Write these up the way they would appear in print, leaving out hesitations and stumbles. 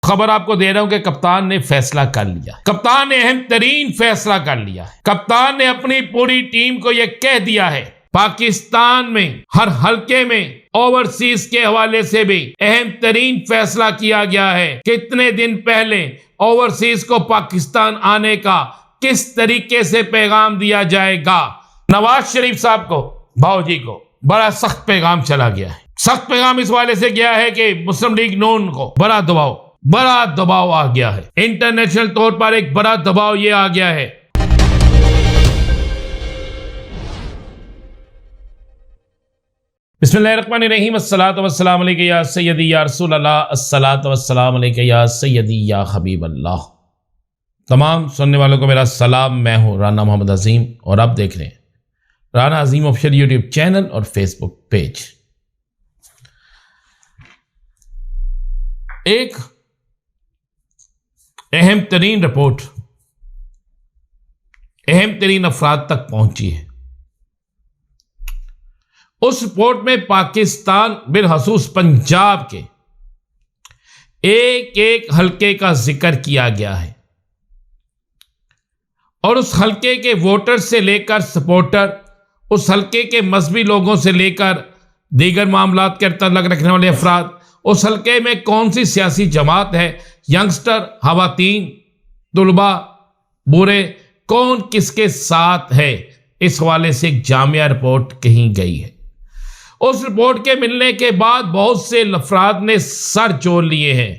खबर आपको दे रहा हूं कि कप्तान ने फैसला कर लिया। कप्तान ने अहम तरीन फैसला कर लिया है। कप्तान ने अपनी पूरी टीम को यह कह दिया है, पाकिस्तान में हर हल्के में ओवरसीज के हवाले से भी अहम तरीन फैसला किया गया है। कितने दिन पहले ओवरसीज को पाकिस्तान आने का किस तरीके से पैगाम दिया जाएगा। नवाज शरीफ साहब को, भाऊजी को बड़ा सख्त पैगाम चला गया है। सख्त पैगाम इस वाले से गया है कि मुस्लिम लीग नून को बड़ा दबाव आ गया है। इंटरनेशनल तौर पर एक बड़ा दबाव ये आ गया है। बिस्मिल्लाहिर्रहमानिर्रहीम, अस्सलातु वस्सलामु अलैका या सय्यदी या रसूल अल्लाह, अस्सलातु वस्सलामु अलैका या सय्यदी या हबीब अल्लाह। तमाम सुनने वालों को मेरा सलाम। मैं हूं राना मोहम्मद अजीम और आप देख रहे हैं राना अजीम ऑफिशियल यूट्यूब चैनल और फेसबुक पेज। एक अहम तरीन रिपोर्ट अहम तरीन अफराद तक पहुंची है। उस रिपोर्ट में पाकिस्तान बिलखसूस पंजाब के एक एक हल्के का जिक्र किया गया है और उस हल्के के वोटर से लेकर सपोर्टर, उस हल्के के मजहबी लोगों से लेकर दीगर मामलात के तल्लुक रखने वाले अफराद, उस हल्के में कौन सी सियासी जमात है, यंगस्टर, खवातीन, तुलबा, बूढ़े, कौन किसके साथ है, इस हवाले से एक जामिया रिपोर्ट कही गई है। उस रिपोर्ट के मिलने के बाद बहुत से अफराद ने सर जोड़ लिए हैं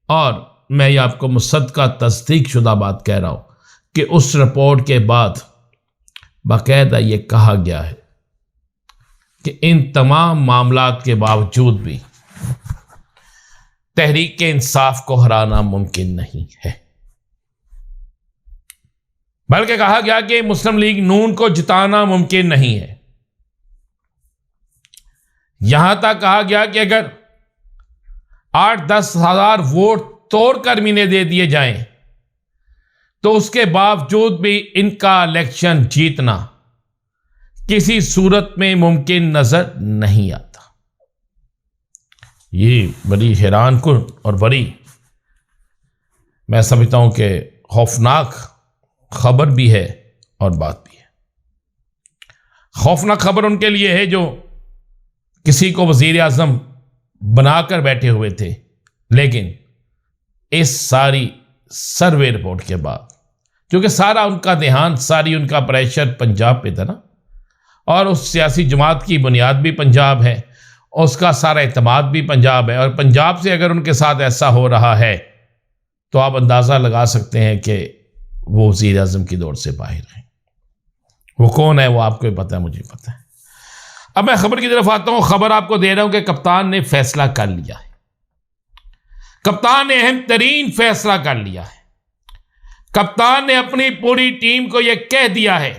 और मैं ये आपको मुसद्दक़ा तस्दीक शुदा बात कह रहा हूं कि उस रिपोर्ट के बाद बाकायदा ये कहा गया है कि इन तमाम मामलात के बावजूद भी तहरीक इंसाफ को हराना मुमकिन नहीं है, बल्कि कहा गया कि मुस्लिम लीग नून को जिताना मुमकिन नहीं है। यहां तक कहा गया कि अगर 8-10 हजार वोट तोड़कर मीने दे दिए जाएं तो उसके बावजूद भी इनका इलेक्शन जीतना किसी सूरत में मुमकिन नजर नहीं आता। ये बड़ी हैरानकुन और बड़ी, मैं समझता हूं कि खौफनाक खबर भी है और बात भी है। खौफनाक खबर उनके लिए है जो किसी को वजीर आजम बनाकर बैठे हुए थे, लेकिन इस सारी सर्वे रिपोर्ट के बाद, क्योंकि सारा उनका ध्यान, सारी उनका प्रेशर पंजाब पे था ना, और उस सियासी जमात की बुनियाद भी पंजाब है, उसका सारा एतमाद भी पंजाब है, और पंजाब से अगर उनके साथ ऐसा हो रहा है तो आप अंदाज़ा लगा सकते हैं कि वो वज़ीर आज़म की दौड़ से बाहर हैं। वो कौन है वो आपको भी पता है, मुझे पता है। अब मैं खबर की तरफ आता हूं। खबर आपको दे रहा हूं कि कप्तान ने फैसला कर लिया है। कप्तान ने अहम तरीन फैसला कर लिया है। कप्तान ने अपनी पूरी टीम को यह कह दिया है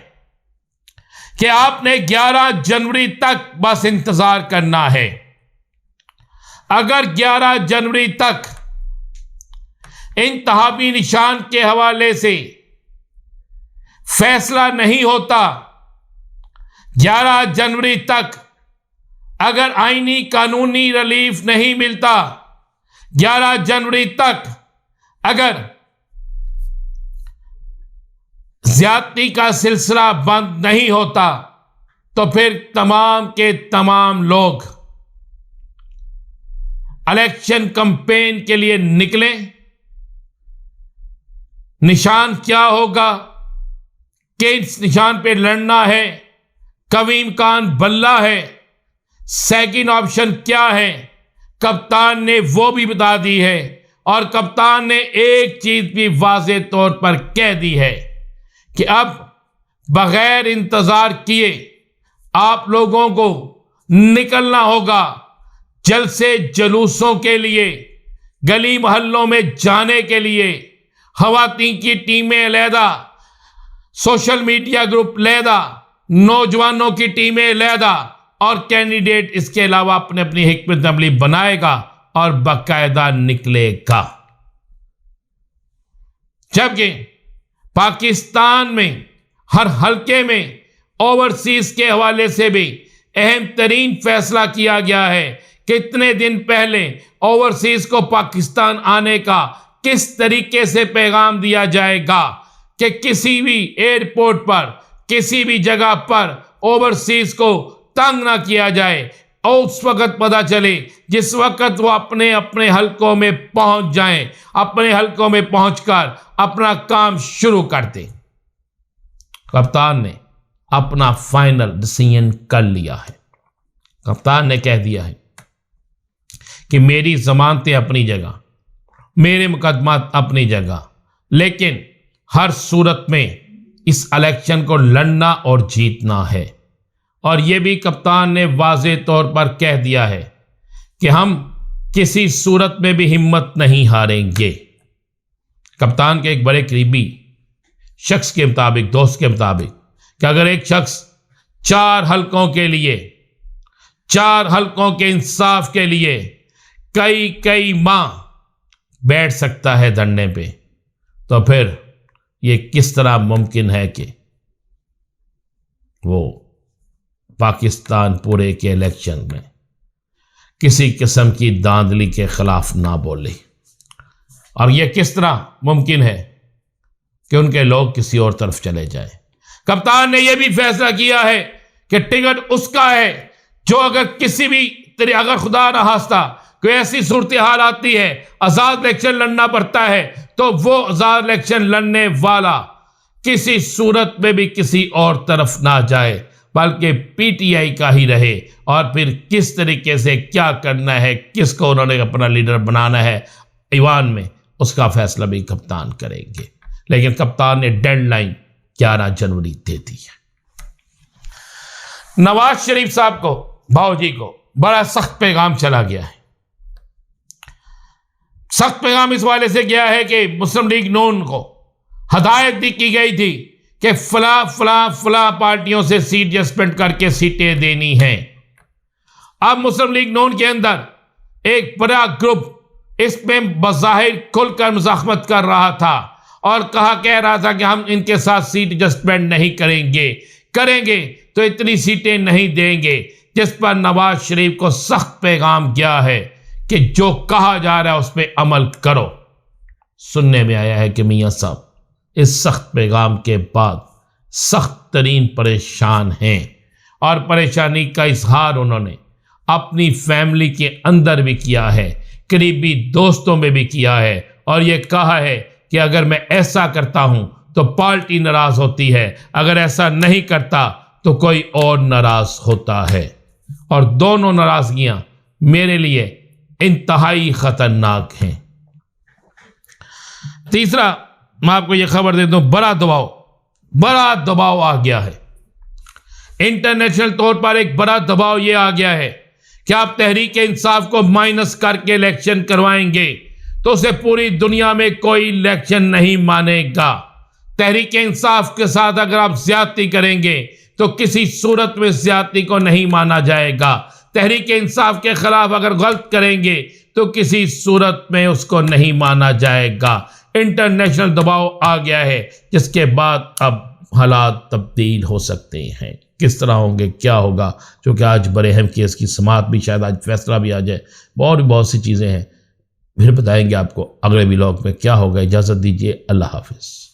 कि आपने 11 जनवरी तक बस इंतजार करना है। अगर 11 जनवरी तक इंतहाबी निशान के हवाले से फैसला नहीं होता, 11 जनवरी तक अगर आईनी कानूनी रिलीफ नहीं मिलता, 11 जनवरी तक अगर ज्यादती का सिलसिला बंद नहीं होता, तो फिर तमाम के तमाम लोग इलेक्शन कैंपेन के लिए निकले। निशान क्या होगा, किस निशान पे लड़ना है, कवीम खान बल्ला है, सेकंड ऑप्शन क्या है, कप्तान ने वो भी बता दी है। और कप्तान ने एक चीज भी वाज़ेह तौर पर कह दी है कि अब बगैर इंतजार किए आप लोगों को निकलना होगा जलसे जुलूसों के लिए, गली मोहल्लों में जाने के लिए। खवातीन की टीमें अलहदा, सोशल मीडिया ग्रुप अलहदा, नौजवानों की टीमें अलहदा, और कैंडिडेट इसके अलावा अपने अपनी हिकमत अमली बनाएगा और बाकायदा निकलेगा। जबकि पाकिस्तान में हर हल्के में ओवरसीज के हवाले से भी अहम तरीन फैसला किया गया है कितने दिन पहले ओवरसीज को पाकिस्तान आने का किस तरीके से पैगाम दिया जाएगा कि किसी भी एयरपोर्ट पर, किसी भी जगह पर ओवरसीज को तंग ना किया जाए। और उस वक्त पता चले जिस वक्त वो अपने अपने हलकों में पहुंच जाएं, अपने हलकों में पहुंचकर अपना काम शुरू कर दें। कप्तान ने अपना फाइनल डिसीजन कर लिया है। कप्तान ने कह दिया है कि मेरी जमानतें अपनी जगह, मेरे मुकदमा अपनी जगह, लेकिन हर सूरत में इस इलेक्शन को लड़ना और जीतना है। और यह भी कप्तान ने वाज़ेह तौर पर कह दिया है कि हम किसी सूरत में भी हिम्मत नहीं हारेंगे। कप्तान के एक बड़े करीबी शख्स के मुताबिक, दोस्त के मुताबिक, कि अगर एक शख्स 4 हलकों के लिए, 4 हलकों के इंसाफ के लिए कई माह बैठ सकता है धरने पे, तो फिर ये किस तरह मुमकिन है कि वो पाकिस्तान पूरे के इलेक्शन में किसी किस्म की धांधली के खिलाफ ना बोले। और यह किस तरह मुमकिन है कि उनके लोग किसी और तरफ चले जाए। कप्तान ने यह भी फैसला किया है कि टिकट उसका है जो अगर किसी भी अगर खुदा न खास्ता कोई ऐसी सूरत हाल आती है, आज़ाद इलेक्शन लड़ना पड़ता है, तो वो आज़ाद इलेक्शन लड़ने वाला किसी सूरत में भी किसी और तरफ ना जाए, बल्कि पीटीआई का ही रहे। और फिर किस तरीके से क्या करना है, किसको उन्होंने अपना लीडर बनाना है ईवान में, उसका फैसला भी कप्तान करेंगे। लेकिन कप्तान ने डेडलाइन 11 जनवरी दे दी है। नवाज शरीफ साहब को, भाऊजी को बड़ा सख्त पैगाम चला गया है। सख्त पैगाम इस वाले से गया है कि मुस्लिम लीग नून को हदायत दी की गई थी कि फला पार्टियों से सीट एडजस्टमेंट करके सीटें देनी हैं। अब मुस्लिम लीग नून के अंदर एक बड़ा ग्रुप इसमें बज़ाहिर खुलकर मुज़ाहमत कर रहा था और कह रहा था कि हम इनके साथ सीट एडजस्टमेंट नहीं करेंगे तो इतनी सीटें नहीं देंगे, जिस पर नवाज शरीफ को सख्त पैगाम गया है कि जो कहा जा रहा है उस पर अमल करो। सुनने में आया है कि मियां साहब इस सख्त पैगाम के बाद सख्त तरीन परेशान हैं और परेशानी का इजहार उन्होंने अपनी फैमिली के अंदर भी किया है, करीबी दोस्तों में भी किया है, और ये कहा है कि अगर मैं ऐसा करता हूं तो पार्टी नाराज होती है, अगर ऐसा नहीं करता तो कोई और नाराज होता है। और दोनों नाराजगियां मेरे लिए इंतहाई खतरनाक हैं। तीसरा, मैं आपको यह खबर दे दूं, बड़ा दबाव आ गया है। इंटरनेशनल तौर पर एक बड़ा दबाव यह आ गया है कि आप तहरीक इंसाफ को माइनस करके इलेक्शन करवाएंगे तो उसे पूरी दुनिया में कोई इलेक्शन नहीं मानेगा। तहरीक इंसाफ के साथ अगर आप ज्यादती करेंगे तो किसी सूरत में ज्यादती को नहीं माना जाएगा। तहरीक इंसाफ के खिलाफ अगर गलत करेंगे तो किसी सूरत में उसको नहीं माना जाएगा। इंटरनेशनल दबाव आ गया है, जिसके बाद अब हालात तब्दील हो सकते हैं। किस तरह होंगे, क्या होगा, क्योंकि आज बड़े अहम केस की समाअत भी, शायद आज फैसला भी आ जाए, और भी बहुत सी चीज़ें हैं। फिर बताएंगे आपको अगले व्लॉग में क्या होगा। इजाज़त दीजिए, अल्लाह हाफिज़।